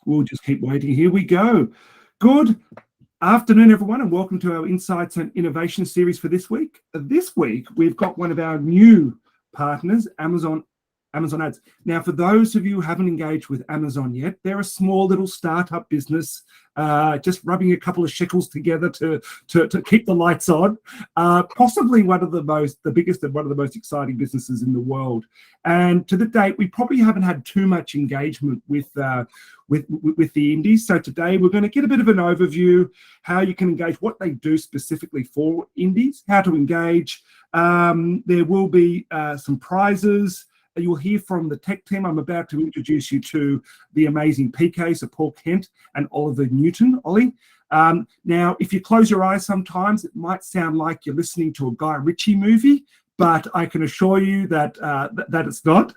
We'll just keep waiting. Here we go. Good afternoon, everyone, and welcome to our Insights and Innovation series for this week. This week, we've got one of our new partners, Amazon Ads. Now, for those of you who haven't engaged with Amazon yet, they're a small little startup business, just rubbing a couple of shekels together to keep the lights on. Possibly one of the biggest and one of the most exciting businesses in the world. And to the date, we probably haven't had too much engagement with the indies. So today we're going to get a bit of an overview, how you can engage, what they do specifically for indies, how to engage. There will be some prizes. You'll hear from the tech team. I'm about to introduce you to the amazing PK, so Paul Kent and Oliver Newton, Ollie. Now, if you close your eyes sometimes, it might sound like you're listening to a Guy Ritchie movie, but I can assure you that that it's not.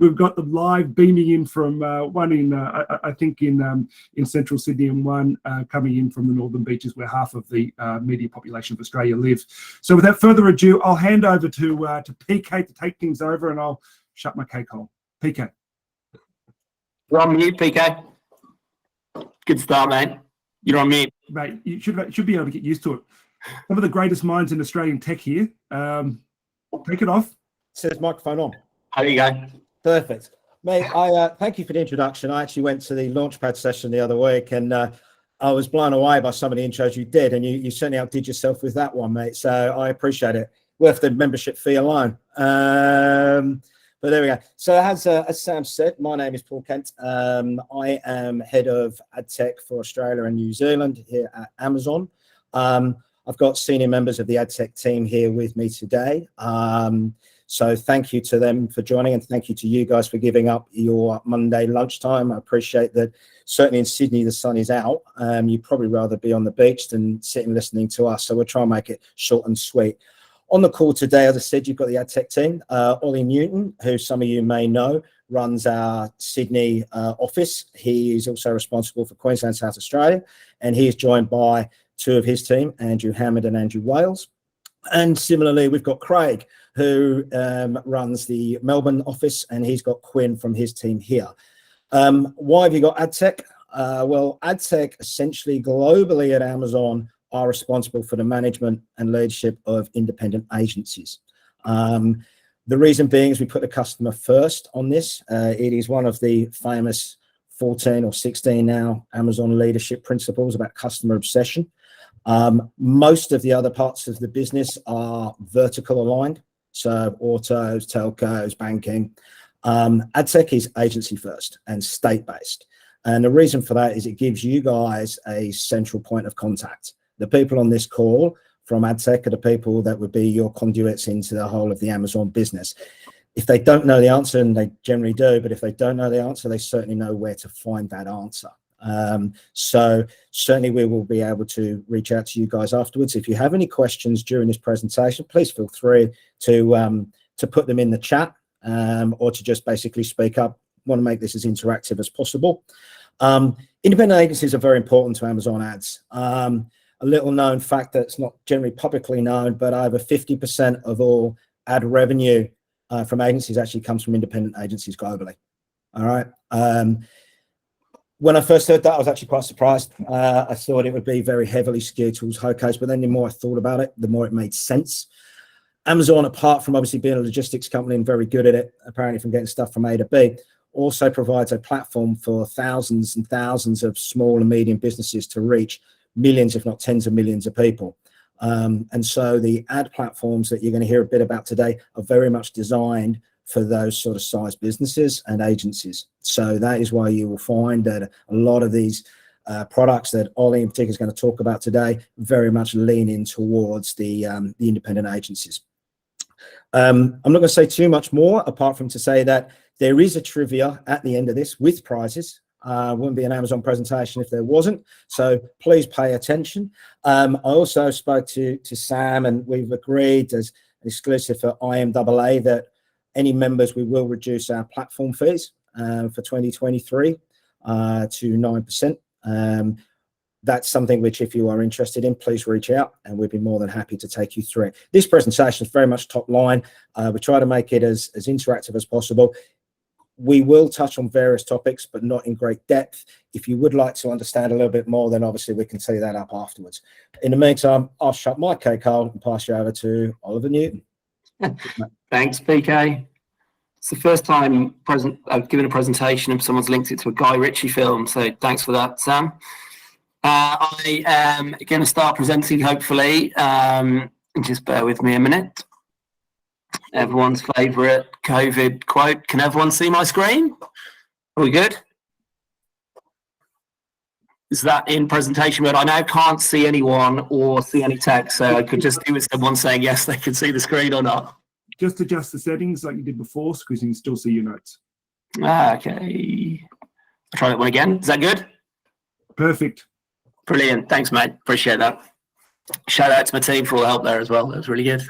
We've got them live beaming in from one in, I think, in central Sydney, and one coming in from the Northern Beaches, where half of the media population of Australia live. So without further ado, I'll hand over to PK to take things over, and I'll shut my cake hole. PK. You're on mute, PK. Good start, mate. You're on mute. Mate, you should be able to get used to it. Some of the greatest minds in Australian tech here. Take it off. Says microphone on. There you go. Perfect. Mate, I thank you for the introduction. I actually went to the Launchpad session the other week, and I was blown away by some of the intros you did, and you certainly outdid yourself with that one, mate. So I appreciate it. Worth the membership fee alone. But there we go. So as Sam said, my name is Paul Kent. I am head of AdTech for Australia and New Zealand here at Amazon. I've got senior members of the AdTech team here with me today. So thank you to them for joining, and thank you to you guys for giving up your Monday lunchtime. I appreciate that. Certainly in Sydney, the sun is out. You'd probably rather be on the beach than sitting listening to us. So we'll try and make it short and sweet. On the call today, as I said, you've got the AdTech team. Ollie Newton, who some of you may know, runs our Sydney office. He is also responsible for Queensland, South Australia, and he is joined by two of his team, Andrew Hammond and Andrew Wales. And similarly, we've got Craig, who runs the Melbourne office, and he's got Quinn from his team here. Why have you got AdTech? Well, AdTech essentially globally at Amazon are responsible for the management and leadership of independent agencies. The reason being is we put the customer first on this. It is one of the famous 14 or 16 now Amazon leadership principles about customer obsession. Most of the other parts of the business are vertical aligned, so autos, telcos, banking. AdTech is agency first and state-based. And the reason for that is it gives you guys a central point of contact. The people on this call from AdTech are the people that would be your conduits into the whole of the Amazon business. If they don't know the answer, and they generally do, but if they don't know the answer, they certainly know where to find that answer. So certainly we will be able to reach out to you guys afterwards. If you have any questions during this presentation, please feel free to put them in the chat or to just basically speak up. I want to make this as interactive as possible. Independent agencies are very important to Amazon Ads. A little known fact that's not generally publicly known, but over 50% of all ad revenue from agencies actually comes from independent agencies globally. All right. When I first heard that, I was actually quite surprised. I thought it would be very heavily skewed towards HOCOs, but then the more I thought about it, the more it made sense. Amazon, apart from obviously being a logistics company and very good at it, apparently from getting stuff from A to B, also provides a platform for thousands and thousands of small and medium businesses to reach millions, if not tens of millions of people. And so the ad platforms that you're going to hear a bit about today are very much designed for those sort of size businesses and agencies. So that is why you will find that a lot of these products that Ollie in particular is going to talk about today very much lean in towards the independent agencies. I'm not going to say too much more apart from to say that there is a trivia at the end of this with prizes. Wouldn't be an Amazon presentation if there wasn't, so please pay attention. I also spoke to Sam, and we've agreed as an exclusive for IMAA that any members, we will reduce our platform fees for 2023 to 9%. That's something which, if you are interested in, please reach out and we'd be more than happy to take you through it. This presentation is very much top line. We try to make it as interactive as possible. We will touch on various topics, but not in great depth. If you would like to understand a little bit more, then obviously we can tee that up afterwards. In the meantime, I'll shut my cake hole and pass you over to Oliver Newton. Thanks, PK. It's the first time I've given a presentation and someone's linked it to a Guy Ritchie film, so thanks for that, Sam. I am going to start presenting, hopefully. Just bear with me a minute. Everyone's favourite COVID quote. Can everyone see my screen? Are we good? Is that in presentation mode? I now can't see anyone or see any text, so I could just do with someone saying yes, they can see the screen or not. Just adjust the settings like you did before, so you can still see your notes. Okay. I'll try that one again. Is that good? Perfect. Brilliant. Thanks, mate. Appreciate that. Shout out to my team for all the help there as well. That was really good.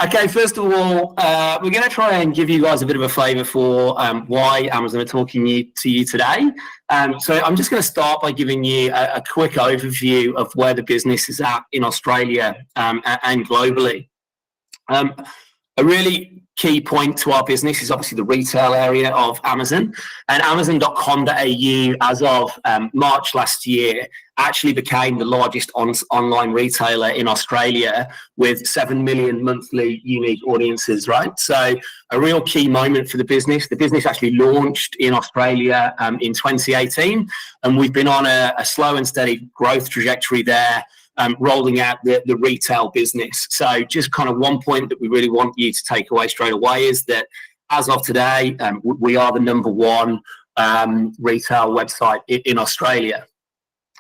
Okay, first of all, we're going to try and give you guys a bit of a flavour for why Amazon are talking to you today. So I'm just going to start by giving you a quick overview of where the business is at in Australia and globally. A really key point to our business is obviously the retail area of Amazon, and Amazon.com.au as of March last year actually became the largest online retailer in Australia with 7 million monthly unique audiences, right? So a real key moment for the business. The business actually launched in Australia in 2018, and we've been on a slow and steady growth trajectory there. Rolling out the retail business. So just kind of one point that we really want you to take away straight away is that as of today, we are the #1 retail website in Australia.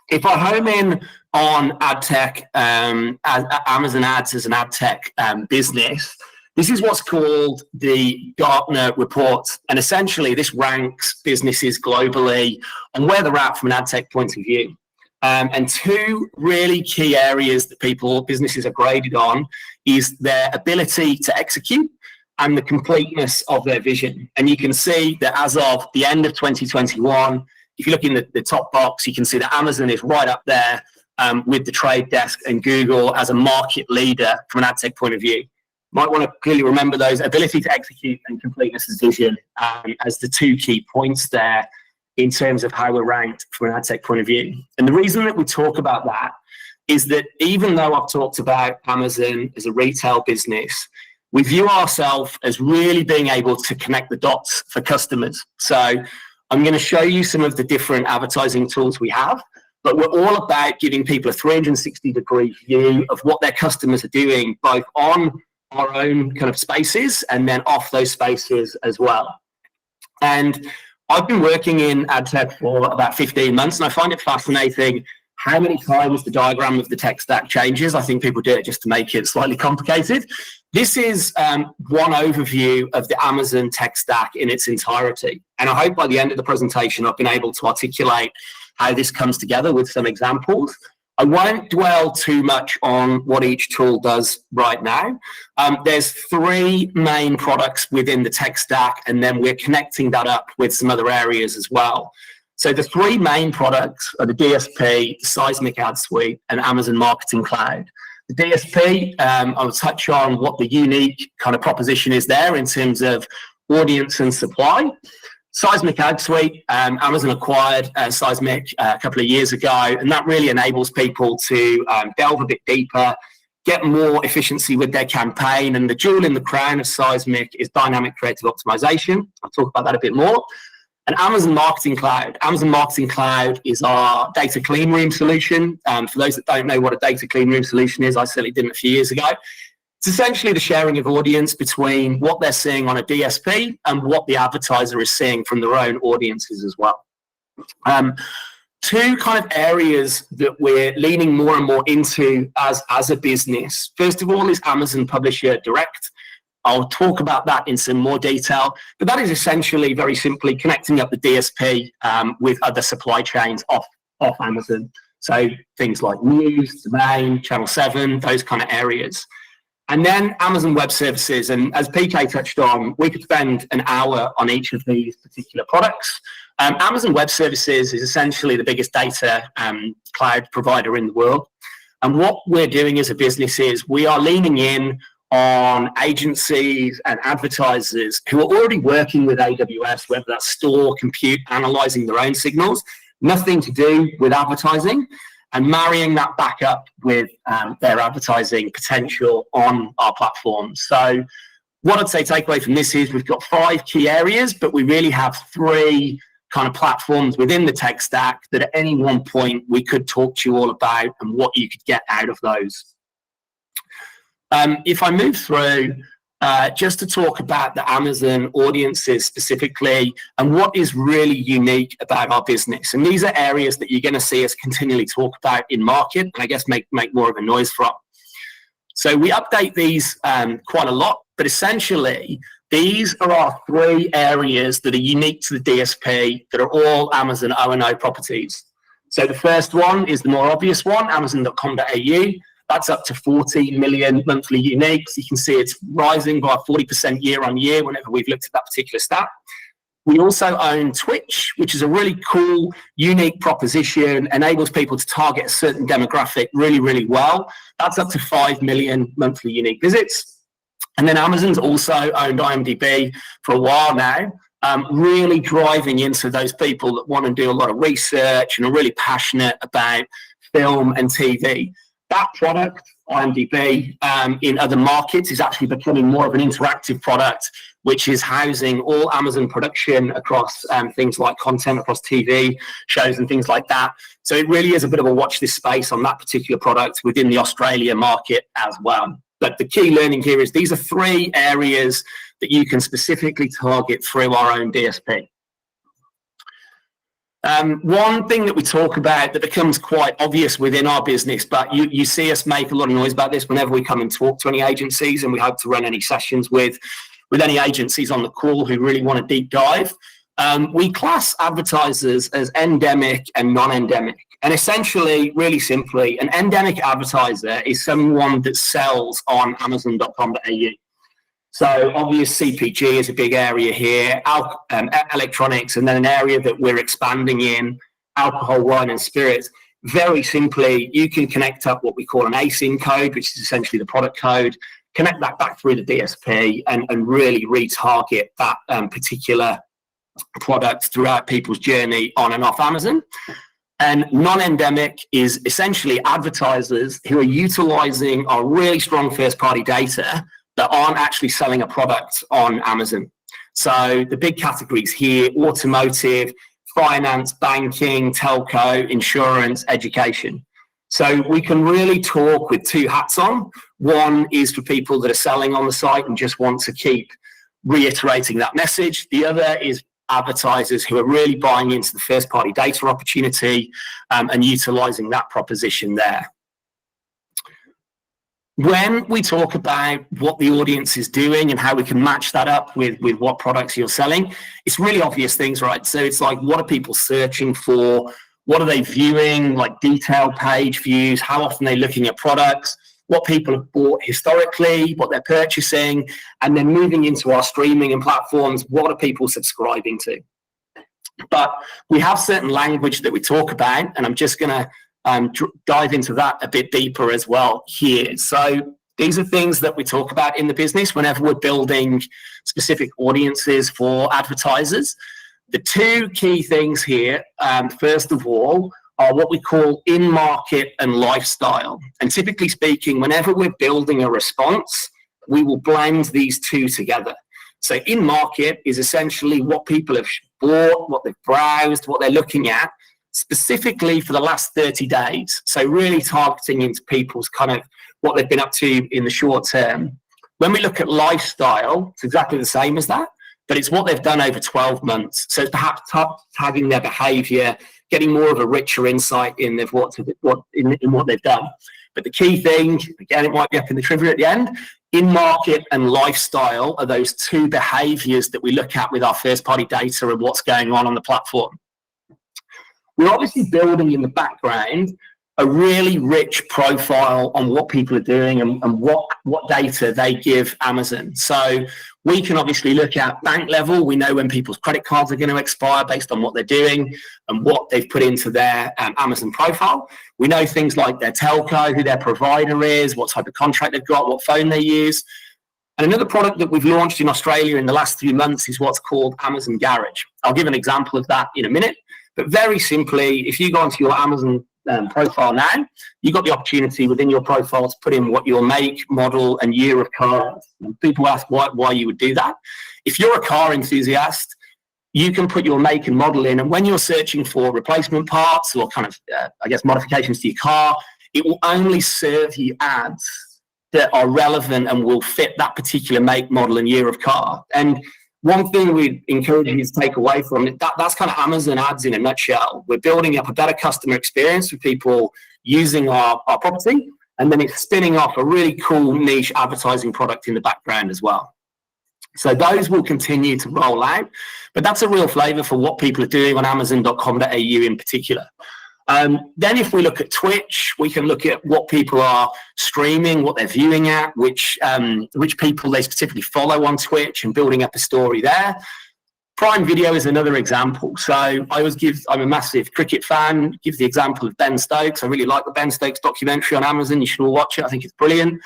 If I home in on AdTech, Amazon Ads as an AdTech business, this is what's called the Gartner report. And essentially this ranks businesses globally on where they're at from an AdTech point of view. And two really key areas that businesses are graded on is their ability to execute and the completeness of their vision. And you can see that as of the end of 2021, if you look in the top box, you can see that Amazon is right up there with the Trade Desk and Google as a market leader from an ad tech point of view. Might want to clearly remember those: ability to execute and completeness of vision as the two key points there in terms of how we're ranked from an ad tech point of view. And the reason that we talk about that is that even though I've talked about Amazon as a retail business, we view ourselves as really being able to connect the dots for customers. So I'm going to show you some of the different advertising tools we have, but we're all about giving people a 360-degree view of what their customers are doing, both on our own kind of spaces and then off those spaces as well. And I've been working in ad tech for about 15 months, and I find it fascinating how many times the diagram of the tech stack changes. I think people do it just to make it slightly complicated. This is one overview of the Amazon tech stack in its entirety. And I hope by the end of the presentation, I've been able to articulate how this comes together with some examples. I won't dwell too much on what each tool does right now. There's 3 main products within the tech stack, and then we're connecting that up with some other areas as well. So the 3 main products are the DSP, the Seismic Ad Suite, and Amazon Marketing Cloud. The DSP, I'll touch on what the unique kind of proposition is there in terms of audience and supply. Seismic Ad Suite, Amazon acquired Seismic a couple of years ago, and that really enables people to delve a bit deeper, get more efficiency with their campaign. And the jewel in the crown of Seismic is dynamic creative optimization. I'll talk about that a bit more. And Amazon Marketing Cloud. Amazon Marketing Cloud is our data clean room solution. For those that don't know what a data clean room solution is, I certainly didn't a few years ago. It's essentially the sharing of audience between what they're seeing on a DSP and what the advertiser is seeing from their own audiences as well. 2 kind of areas that we're leaning more and more into as a business. First of all is Amazon Publisher Direct. I'll talk about that in some more detail, but that is essentially very simply connecting up the DSP with other supply chains off Amazon. So things like news, domain, Channel 7, those kind of areas. And then Amazon Web Services. And as PK touched on, we could spend an hour on each of these particular products. Amazon Web Services is essentially the biggest data cloud provider in the world. And what we're doing as a business is we are leaning in on agencies and advertisers who are already working with AWS, whether that's store, compute, analyzing their own signals, nothing to do with advertising, and marrying that back up with their advertising potential on our platform. So what I'd say takeaway from this is we've got 5 key areas, but we really have 3 kind of platforms within the tech stack that at any one point we could talk to you all about and what you could get out of those. If I move through, just to talk about the Amazon audiences specifically and what is really unique about our business. And these are areas that you're going to see us continually talk about in market, and I guess make more of a noise from. So we update these quite a lot, but essentially these are our 3 areas that are unique to the DSP that are all Amazon O&O properties. So the first one is the more obvious one, amazon.com.au. That's up to 40 million monthly uniques. You can see it's rising by 40% year on year whenever we've looked at that particular stat. We also own Twitch, which is a really cool, unique proposition, enables people to target a certain demographic really, really well. That's up to 5 million monthly unique visits. And then Amazon's also owned IMDb for a while now, really driving into those people that want to do a lot of research and are really passionate about film and TV. That product, IMDb, in other markets is actually becoming more of an interactive product, which is housing all Amazon production across things like content across TV shows and things like that. So it really is a bit of a watch this space on that particular product within the Australia market as well. But the key learning here is these are 3 areas that you can specifically target through our own DSP. One thing that we talk about that becomes quite obvious within our business, but you see us make a lot of noise about this whenever we come and talk to any agencies, and we hope to run any sessions with any agencies on the call who really want to deep dive. We class advertisers as endemic and non-endemic. And essentially, really simply, an endemic advertiser is someone that sells on amazon.com.au. So obvious CPG is a big area here, electronics, and then an area that we're expanding in, alcohol, wine and spirits. Very simply, you can connect up what we call an ASIN code, which is essentially the product code, connect that back through the DSP and really retarget that particular product throughout people's journey on and off Amazon. And non-endemic is essentially advertisers who are utilizing our really strong first-party data that aren't actually selling a product on Amazon. So the big categories here, automotive, finance, banking, telco, insurance, education. So we can really talk with 2 hats on. One is for people that are selling on the site and just want to keep reiterating that message. The other is advertisers who are really buying into the first party data opportunity and utilizing that proposition there. When we talk about what the audience is doing and how we can match that up with what products you're selling, it's really obvious things, right? So it's like, what are people searching for? What are they viewing, like detailed page views? How often are they looking at products? What people have bought historically, what they're purchasing, and then moving into our streaming and platforms, what are people subscribing to? But we have certain language that we talk about, and I'm just going to dive into that a bit deeper as well here. So these are things that we talk about in the business whenever we're building specific audiences for advertisers. The 2 key things here, first of all, are what we call in-market and lifestyle. And typically speaking, whenever we're building a response, we will blend these 2 together. So in-market is essentially what people have bought, what they've browsed, what they're looking at, specifically for the last 30 days. So really targeting into people's kind of what they've been up to in the short term. When we look at lifestyle, it's exactly the same as that, but it's what they've done over 12 months. So perhaps tagging their behavior, getting more of a richer insight in what they've done. But the key thing, again, it might be up in the trivia at the end, in-market and lifestyle are those 2 behaviors that we look at with our first-party data and what's going on the platform. We're obviously building in the background a really rich profile on what people are doing and what data they give Amazon. So we can obviously look at bank level. We know when people's credit cards are going to expire based on what they're doing and what they've put into their Amazon profile. We know things like their telco, who their provider is, what type of contract they've got, what phone they use. And another product that we've launched in Australia in the last few months is what's called Amazon Garage. I'll give an example of that in a minute. But very simply, if you go onto your Amazon profile now, you've got the opportunity within your profile to put in what your make, model, and year of car is. And people ask why you would do that. If you're a car enthusiast, you can put your make and model in, and when you're searching for replacement parts or kind of, modifications to your car, it will only serve you ads that are relevant and will fit that particular make, model, and year of car. And one thing we encourage you to take away from it, that's kind of Amazon ads in a nutshell. We're building up a better customer experience for people using our property, and then it's spinning off a really cool niche advertising product in the background as well. So those will continue to roll out, but that's a real flavor for what people are doing on Amazon.com.au in particular. Then if we look at Twitch, we can look at what people are streaming, what they're viewing at, which people they specifically follow on Twitch, and building up a story there. Prime Video is another example. So I'm a massive cricket fan, give the example of Ben Stokes. I really like the Ben Stokes documentary on Amazon. You should all watch it. I think it's brilliant.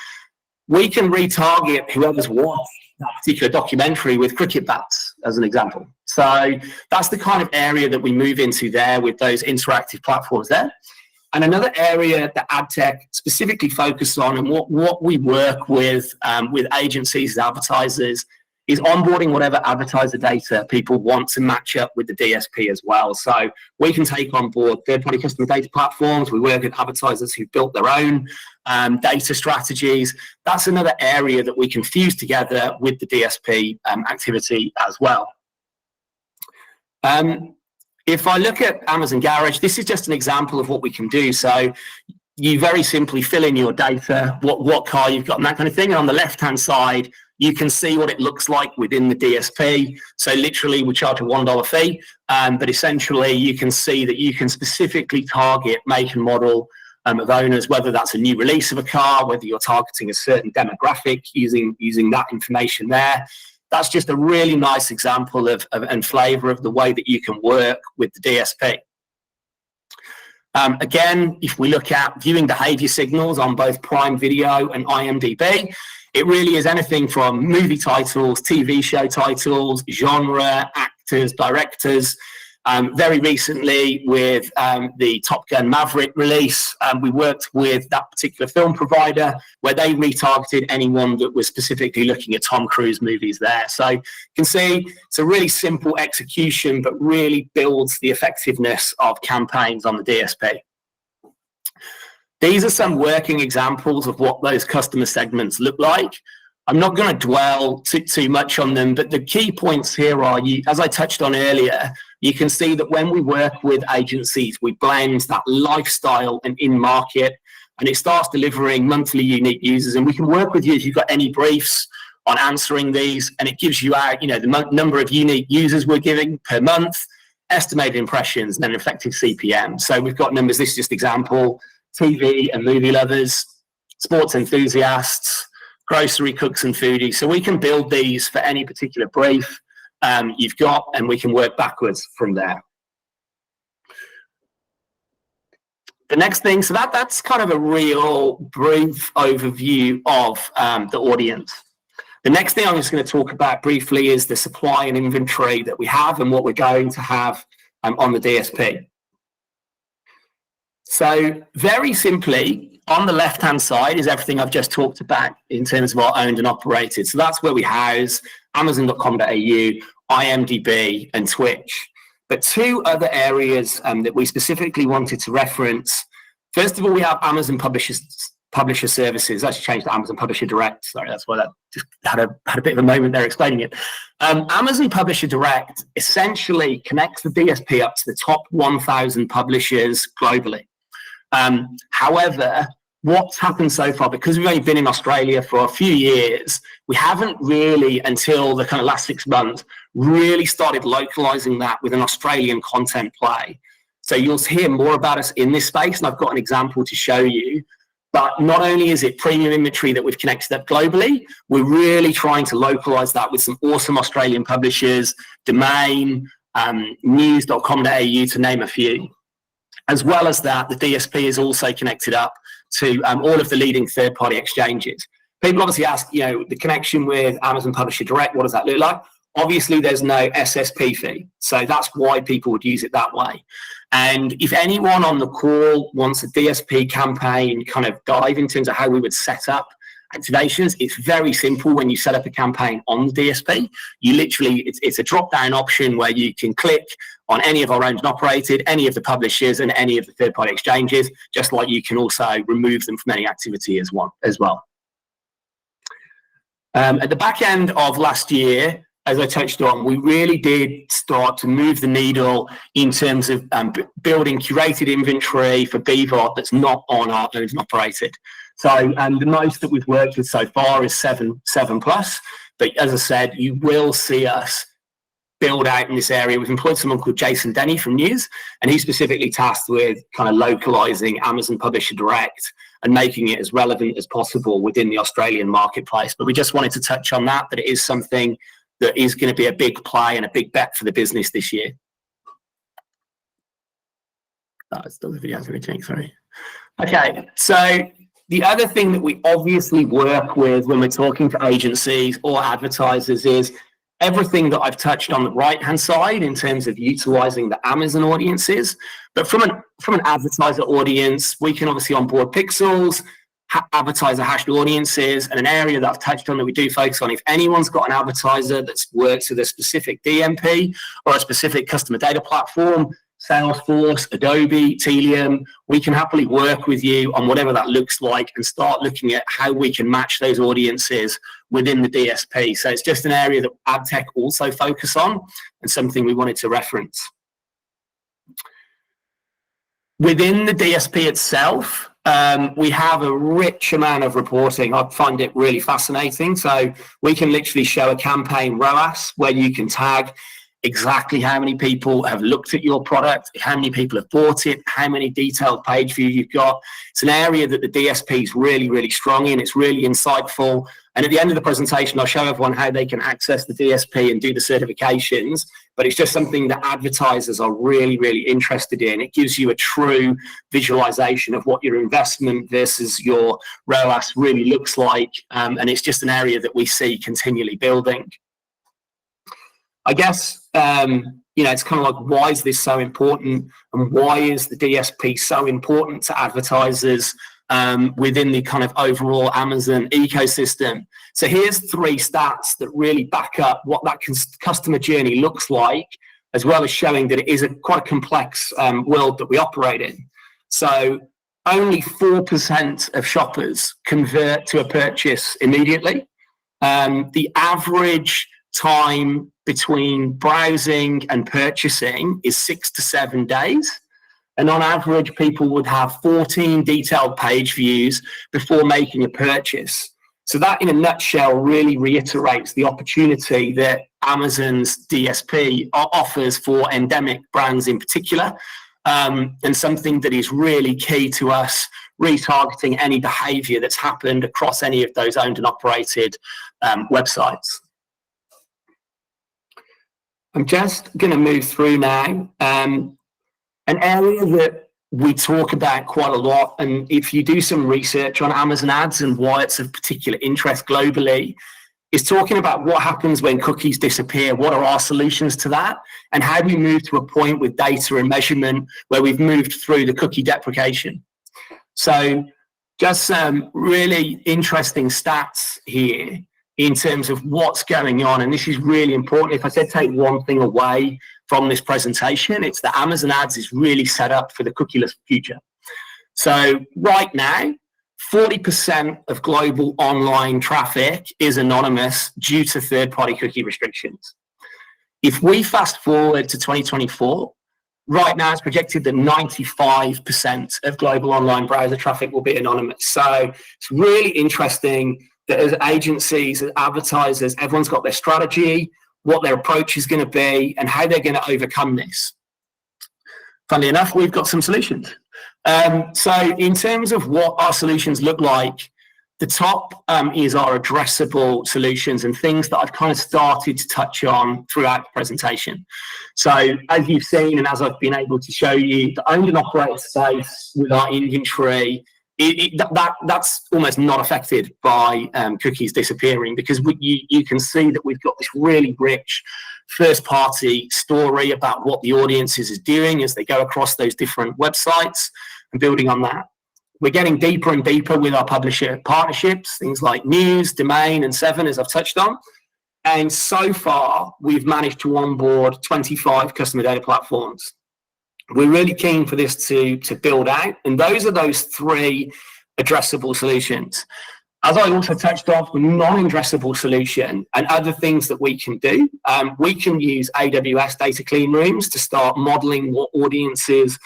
We can retarget whoever's watched that particular documentary with cricket bats, as an example. So that's the kind of area that we move into there with those interactive platforms there. And another area that AdTech specifically focus on, and what we work with agencies and advertisers, is onboarding whatever advertiser data people want to match up with the DSP as well. So we can take on board third-party customer data platforms. We work with advertisers who've built their own data strategies. That's another area that we can fuse together with the DSP activity as well. If I look at Amazon Garage, this is just an example of what we can do. So you very simply fill in your data, what car you've got and that kind of thing. And on the left-hand side, you can see what it looks like within the DSP. So literally we charge a $1 fee, but essentially you can see that you can specifically target make and model of owners, whether that's a new release of a car, whether you're targeting a certain demographic using that information there. That's just a really nice example of and flavor of the way that you can work with the DSP. Again, if we look at viewing behavior signals on both Prime Video and IMDb, it really is anything from movie titles, TV show titles, genre, actors, directors. Very recently with the Top Gun Maverick release, we worked with that particular film provider where they retargeted anyone that was specifically looking at Tom Cruise movies there. So you can see it's a really simple execution, but really builds the effectiveness of campaigns on the DSP. These are some working examples of what those customer segments look like. I'm not going to dwell too much on them, but the key points here are, as I touched on earlier, you can see that when we work with agencies, we blend that lifestyle and in-market, and it starts delivering monthly unique users. And we can work with you if you've got any briefs on answering these, and it gives you out, the number of unique users we're giving per month, estimated impressions, and then effective CPM. So we've got numbers. This is just example: TV and movie lovers, sports enthusiasts, grocery cooks and foodies. So we can build these for any particular brief you've got, and we can work backwards from there. The next thing, so that's kind of a real brief overview of the audience. The next thing I'm just going to talk about briefly is the supply and inventory that we have and what we're going to have on the DSP. So very simply, on the left-hand side is everything I've just talked about in terms of our owned and operated. So that's where we house Amazon.com.au, IMDb, and Twitch. But two other areas that we specifically wanted to reference. First of all, we have Amazon Publisher Services. Actually changed to Amazon Publisher Direct. Sorry, that's why that just had a bit of a moment there explaining it. Amazon Publisher Direct essentially connects the DSP up to the top 1,000 publishers globally. However, what's happened so far, because we've only been in Australia for a few years, we haven't really, until the kind of last 6 months, really started localizing that with an Australian content play. So you'll hear more about us in this space, and I've got an example to show you. But not only is it premium inventory that we've connected up globally, we're really trying to localize that with some awesome Australian publishers, Domain, news.com.au, to name a few. As well as that, the DSP is also connected up to all of the leading third-party exchanges. People obviously ask, the connection with Amazon Publisher Direct, what does that look like? Obviously, there's no SSP fee. So that's why people would use it that way. And if anyone on the call wants a DSP campaign kind of dive in terms of how we would set up activations, it's very simple when you set up a campaign on the DSP. You literally, it's a drop-down option where you can click on any of our owned and operated, any of the publishers, and any of the third-party exchanges, just like you can also remove them from any activity as well. At the back end of last year, as I touched on, we really did start to move the needle in terms of building curated inventory for BVOD that's not on our owned and operated. So the most that we've worked with so far is 7+. But as I said, you will see us build out in this area. We've employed someone called Jason Denny from News, and he's specifically tasked with kind of localizing Amazon Publisher Direct and making it as relevant as possible within the Australian marketplace. But we just wanted to touch on that it is something that is going to be a big play and a big bet for the business this year. Oh, still the video's going to change, sorry. Okay, so the other thing that we obviously work with when we're talking to agencies or advertisers is everything that I've touched on the right-hand side in terms of utilizing the Amazon audiences. But from an advertiser audience, we can obviously onboard pixels, advertiser hashed audiences, and an area that I've touched on that we do focus on. If anyone's got an advertiser that's works with a specific DMP or a specific customer data platform, Salesforce, Adobe, Telium, we can happily work with you on whatever that looks like and start looking at how we can match those audiences within the DSP. So it's just an area that AdTech also focus on and something we wanted to reference. Within the DSP itself, we have a rich amount of reporting. I find it really fascinating. So we can literally show a campaign ROAS where you can tag exactly how many people have looked at your product, how many people have bought it, how many detailed page views you've got. It's an area that the DSP is really, really strong in. It's really insightful. And at the end of the presentation, I'll show everyone how they can access the DSP and do the certifications. But it's just something that advertisers are really, really interested in. It gives you a true visualization of what your investment versus your ROAS really looks like. And it's just an area that we see continually building. I guess, it's kind of like, why is this so important? And why is the DSP so important to advertisers within the kind of overall Amazon ecosystem? So here's 3 stats that really back up what that customer journey looks like, as well as showing that it is quite a complex world that we operate in. So only 4% of shoppers convert to a purchase immediately. The average time between browsing and purchasing is 6 to 7 days. And on average, people would have 14 detailed page views before making a purchase. So that, in a nutshell, really reiterates the opportunity that Amazon's DSP offers for endemic brands in particular, and something that is really key to us retargeting any behavior that's happened across any of those owned and operated websites. I'm just going to move through now. An area that we talk about quite a lot, and if you do some research on Amazon ads and why it's of particular interest globally, is talking about what happens when cookies disappear, what are our solutions to that, and how we move to a point with data and measurement where we've moved through the cookie deprecation. So just some really interesting stats here in terms of what's going on. And this is really important. If I said take one thing away from this presentation, it's that Amazon ads is really set up for the cookieless future. So right now, 40% of global online traffic is anonymous due to third-party cookie restrictions. If we fast forward to 2024, right now it's projected that 95% of global online browser traffic will be anonymous. So it's really interesting that as agencies, as advertisers, everyone's got their strategy, what their approach is going to be, and how they're going to overcome this. funnily enough, we've got some solutions. So in terms of what our solutions look like, the top is our addressable solutions and things that I've kind of started to touch on throughout the presentation. So as you've seen, and as I've been able to show you, the owned and operated space with our inventory, that's almost not affected by cookies disappearing, because you can see that we've got this really rich first-party story about what the audiences is doing as they go across those different websites, and building on that. We're getting deeper and deeper with our publisher partnerships, things like News, Domain, and Seven, as I've touched on. And so far, we've managed to onboard 25 customer data platforms. We're really keen for this to build out, and those are those 3 addressable solutions. As I also touched on, the non-addressable solution and other things that we can do, we can use AWS data clean rooms to start modeling what audiences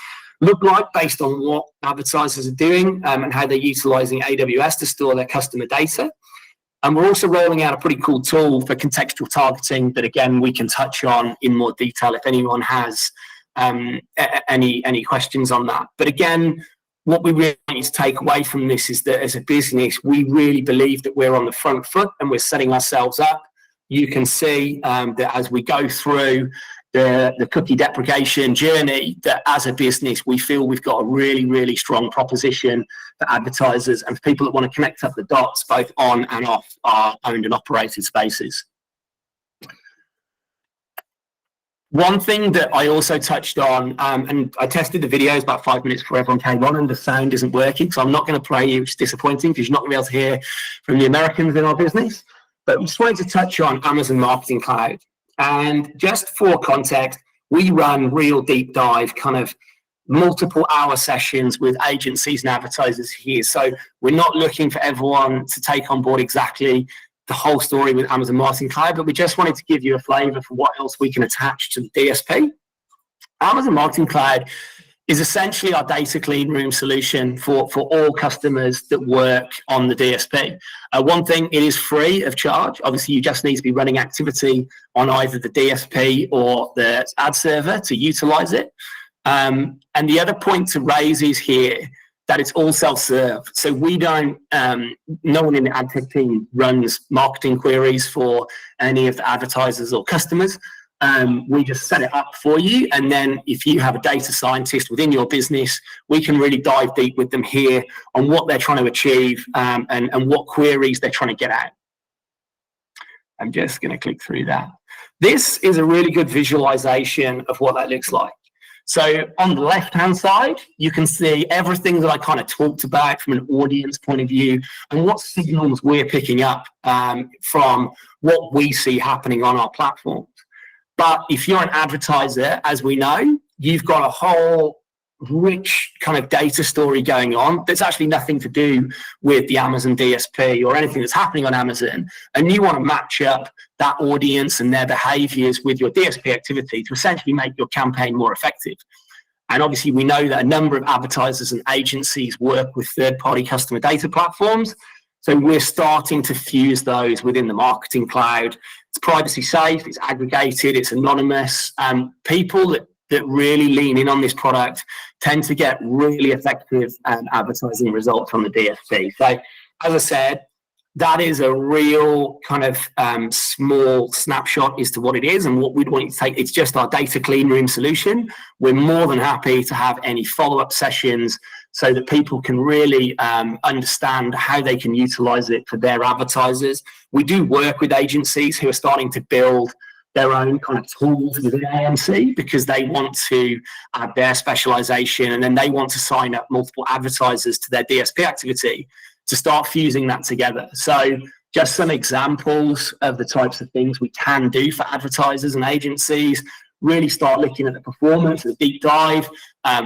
look like based on what advertisers are doing and how they're utilizing AWS to store their customer data. And we're also rolling out a pretty cool tool for contextual targeting that, again, we can touch on in more detail if anyone has any questions on that. But again, what we really want you to take away from this is that as a business, we really believe that we're on the front foot and we're setting ourselves up. You can see that as we go through the cookie deprecation journey, that as a business, we feel we've got a really, really strong proposition for advertisers and for people that want to connect up the dots both on and off our owned and operated spaces. One thing that I also touched on, and I tested the videos about 5 minutes before everyone came on, and the sound isn't working, so I'm not going to play you, which is disappointing because you're not going to be able to hear from the Americans in our business. But I just wanted to touch on Amazon Marketing Cloud. And just for context, we run real deep dive, kind of multiple hour sessions with agencies and advertisers here. So we're not looking for everyone to take on board exactly the whole story with Amazon Marketing Cloud, but we just wanted to give you a flavor for what else we can attach to the DSP. Amazon Marketing Cloud is essentially our data clean room solution for all customers that work on the DSP. One thing, it is free of charge. Obviously, you just need to be running activity on either the DSP or the ad server to utilize it. And the other point to raise is here that it's all self-serve. So we don't, no one in the AdTech team runs marketing queries for any of the advertisers or customers. We just set it up for you. And then if you have a data scientist within your business, we can really dive deep with them here on what they're trying to achieve and what queries they're trying to get out. I'm just going to click through that. This is a really good visualization of what that looks like. So on the left-hand side, you can see everything that I kind of talked about from an audience point of view and what signals we're picking up from what we see happening on our platforms. But if you're an advertiser, as we know, you've got a whole rich kind of data story going on that's actually nothing to do with the Amazon DSP or anything that's happening on Amazon. And you want to match up that audience and their behaviors with your DSP activity to essentially make your campaign more effective. And obviously, we know that a number of advertisers and agencies work with third-party customer data platforms. So we're starting to fuse those within the Marketing Cloud. It's privacy safe, it's aggregated, it's anonymous. People that really lean in on this product tend to get really effective advertising results from the DSP. So as I said, that is a real kind of small snapshot as to what it is and what we'd want you to take. It's just our data clean room solution. We're more than happy to have any follow-up sessions so that people can really understand how they can utilize it for their advertisers. We do work with agencies who are starting to build their own kind of tools within AMC because they want to add their specialization and then they want to sign up multiple advertisers to their DSP activity to start fusing that together. So just some examples of the types of things we can do for advertisers and agencies. Really start looking at the performance, the deep dive,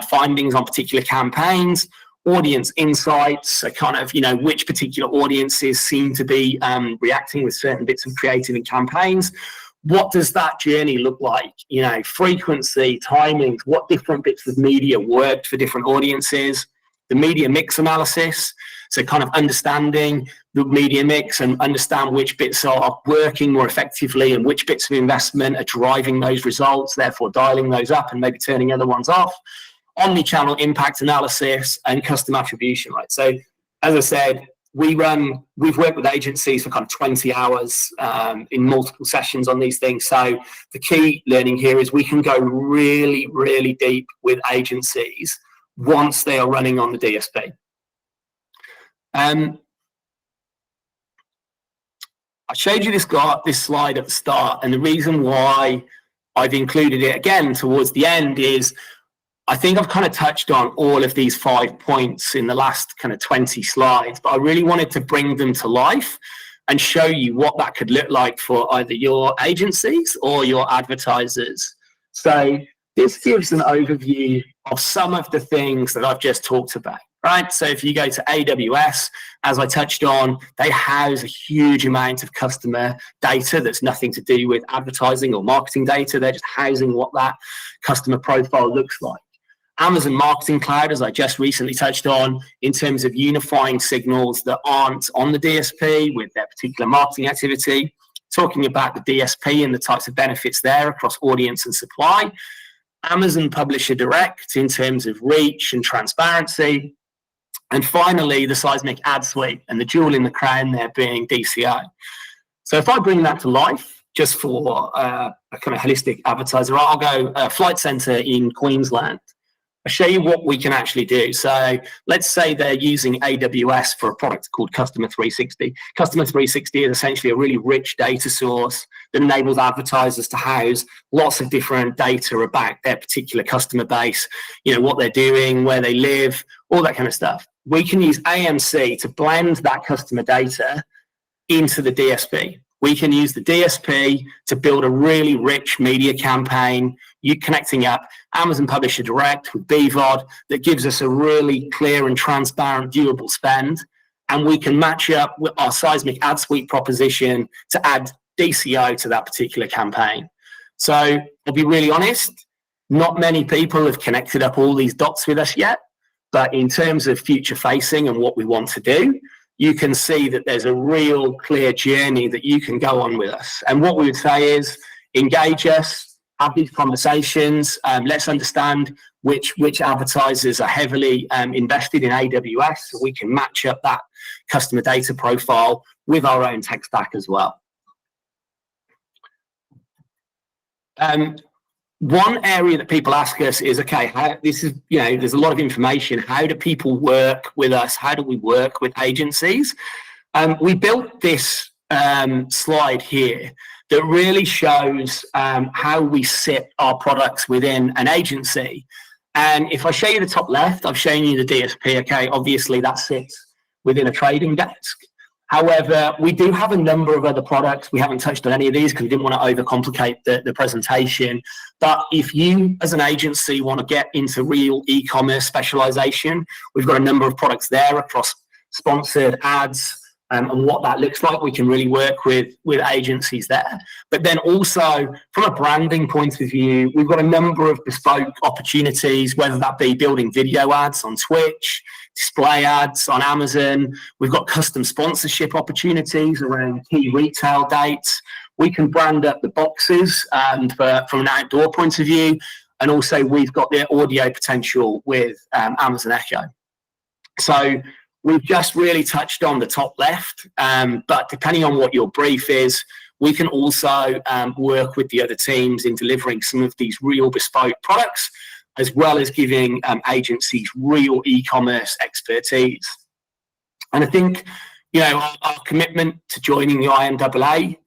findings on particular campaigns, audience insights, so kind of, which particular audiences seem to be reacting with certain bits of creative and campaigns. What does that journey look like? Frequency, timings, what different bits of media worked for different audiences, the media mix analysis. So kind of understanding the media mix and understand which bits are working more effectively and which bits of investment are driving those results, therefore dialing those up and maybe turning other ones off. Omni-channel impact analysis and custom attribution, right? So as I said, we've worked with agencies for kind of 20 hours in multiple sessions on these things. So the key learning here is we can go really, really deep with agencies once they are running on the DSP. I showed you this slide at the start, and the reason why I've included it again towards the end is I think I've kind of touched on all of these 5 points in the last kind of 20 slides, but I really wanted to bring them to life and show you what that could look like for either your agencies or your advertisers. So this gives an overview of some of the things that I've just talked about, right? So if you go to AWS, as I touched on, they house a huge amount of customer data that's nothing to do with advertising or marketing data. They're just housing what that customer profile looks like. Amazon Marketing Cloud, as I just recently touched on, in terms of unifying signals that aren't on the DSP with their particular marketing activity, talking about the DSP and the types of benefits there across audience and supply. Amazon Publisher Direct in terms of reach and transparency. And finally, the Seismic Ad Suite and the jewel in the crown there being DCO. So if I bring that to life, just for a kind of holistic advertiser, I'll go Flight Centre in Queensland. I'll show you what we can actually do. So let's say they're using AWS for a product called Customer 360. Customer 360 is essentially a really rich data source that enables advertisers to house lots of different data about their particular customer base, you know, what they're doing, where they live, all that kind of stuff. We can use AMC to blend that customer data into the DSP. We can use the DSP to build a really rich media campaign, you connecting up Amazon Publisher Direct with BVOD that gives us a really clear and transparent viewable spend. And we can match up with our Seismic Ad Suite proposition to add DCO to that particular campaign. So I'll be really honest, not many people have connected up all these dots with us yet, but in terms of future facing and what we want to do, you can see that there's a real clear journey that you can go on with us. And what we would say is engage us, have these conversations. Let's understand which advertisers are heavily invested in AWS, so we can match up that customer data profile with our own tech stack as well. One area that people ask us is, okay, there's a lot of information. How do people work with us? How do we work with agencies? We built this slide here that really shows how we sit our products within an agency. And if I show you the top left, I've shown you the DSP. Okay, obviously that sits within a trading desk. However, we do have a number of other products. We haven't touched on any of these because we didn't want to overcomplicate the presentation. But if you, as an agency, want to get into real e-commerce specialization, we've got a number of products there across sponsored ads and what that looks like. We can really work with agencies there. But then also, from a branding point of view, we've got a number of bespoke opportunities, whether that be building video ads on Twitch, display ads on Amazon. We've got custom sponsorship opportunities around key retail dates. We can brand up the boxes from an outdoor point of view. And also we've got the audio potential with Amazon Echo. So we've just really touched on the top left, but depending on what your brief is, we can also work with the other teams in delivering some of these real bespoke products, as well as giving agencies real e-commerce expertise. And I think, you know, our commitment to joining the IMAA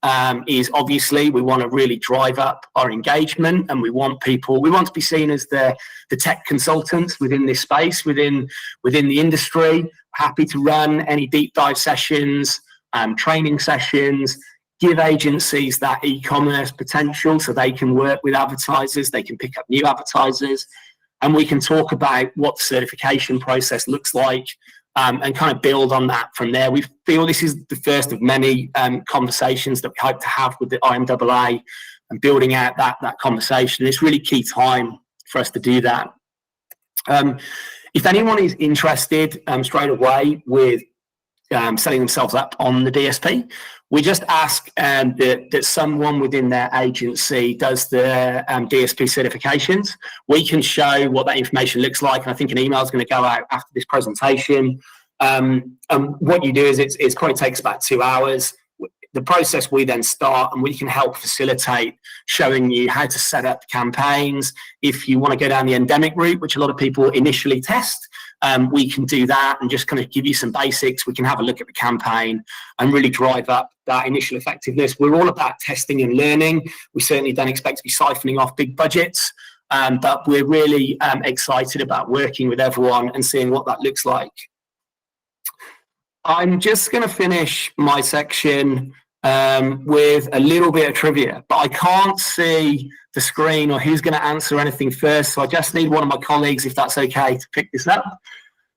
is obviously we want to really drive up our engagement, and we want to be seen as the tech consultants within this space, within the industry. Happy to run any deep dive sessions, training sessions, give agencies that e-commerce potential so they can work with advertisers, they can pick up new advertisers, and we can talk about what the certification process looks like and kind of build on that from there. We feel this is the first of many conversations that we hope to have with the IMAA and building out that conversation. It's really key time for us to do that. If anyone is interested straight away with setting themselves up on the DSP. We just ask that someone within their agency does the DSP certifications. We can show what that information looks like, and I think an email is going to go out after this presentation. And what you do is it probably takes about 2 hours. The process we then start, and we can help facilitate showing you how to set up campaigns. If you want to go down the endemic route, which a lot of people initially test, we can do that and just kind of give you some basics. We can have a look at the campaign and really drive up that initial effectiveness. We're all about testing and learning. We certainly don't expect to be siphoning off big budgets, but we're really excited about working with everyone and seeing what that looks like. I'm just going to finish my section with a little bit of trivia, but I can't see the screen or who's going to answer anything first. So I just need one of my colleagues, if that's okay, to pick this up.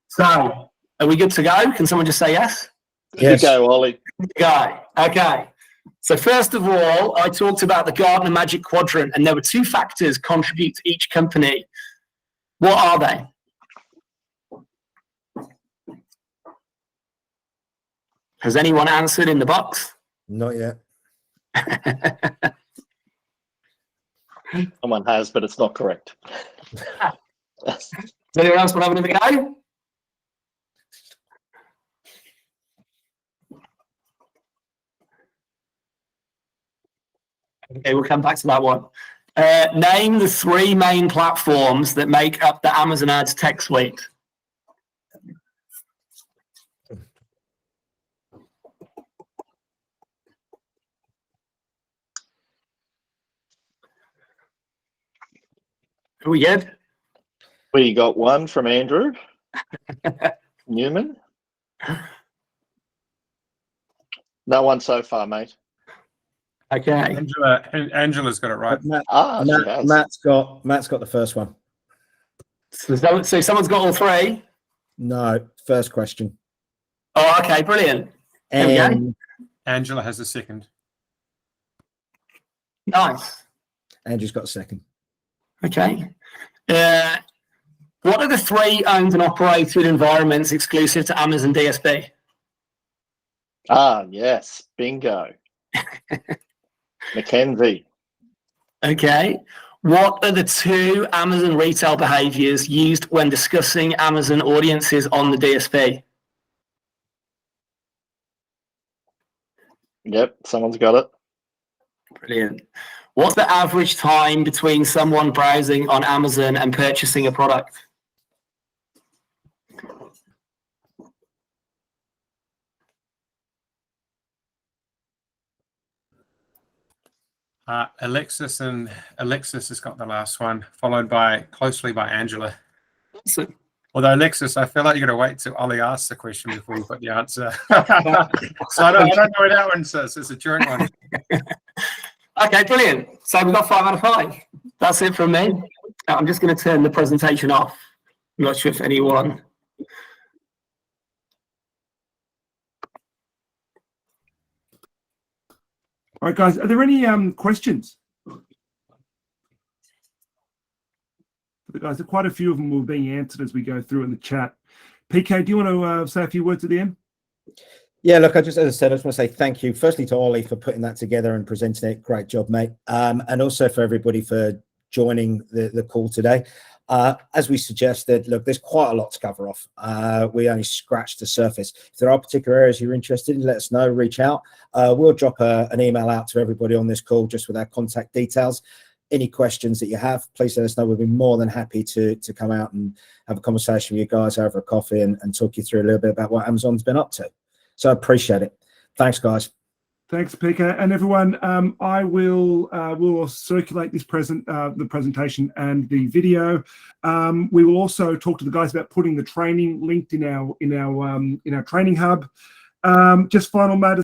So are we good to go? Can someone just say yes? Yes. Good to go, Ollie. Good to go. Okay. So first of all, I talked about the Gartner Magic Quadrant, and there were 2 factors contribute to each company. What are they? Has anyone answered in the box? Not yet. Someone has, but it's not correct. Does anyone else want to have another go? Okay, we'll come back to that one. Name the 3 main platforms that make up the Amazon AdTech suite. Are we good? We got one from Andrew Newman. No one so far, mate. Okay. Angela's got it right. She has. Matt's got the first one. So someone's got all 3? No, first question. Oh, okay, brilliant. There we go. And Angela has the second. Nice. Andrew's got a second. Okay. What are the 3 owned and operated environments exclusive to Amazon DSP? Yes. Bingo. Mackenzie. Okay. What are the 2 Amazon retail behaviors used when discussing Amazon audiences on the DSP? Yep, someone's got it. Brilliant. What's the average time between someone browsing on Amazon and purchasing a product? Alexis has got the last one, followed closely by Angela. Awesome. Although Alexis, I feel like you're going to wait till Ollie asks the question before you put the answer. So I don't know where that one says. It's a joint one. Okay, brilliant. So we've got 5 out of 5. That's it from me. I'm just going to turn the presentation off. I'm not sure if anyone... All right, guys, are there any questions? Guys, quite a few of them were being answered as we go through in the chat. PK, do you want to say a few words at the end? Yeah, look, as I said, I just want to say thank you, firstly, to Ollie for putting that together and presenting it. Great job, mate. And also for everybody for joining the call today. As we suggested, look, there's quite a lot to cover off. We only scratched the surface. If there are particular areas you're interested in, let us know, reach out. We'll drop an email out to everybody on this call just with our contact details. Any questions that you have, please let us know. We'll be more than happy to come out and have a conversation with you guys over a coffee and talk you through a little bit about what Amazon's been up to. So I appreciate it. Thanks, guys. Thanks, PK. And everyone, I will circulate this the presentation and the video. We will also talk to the guys about putting the training linked in our training hub. Just final matters.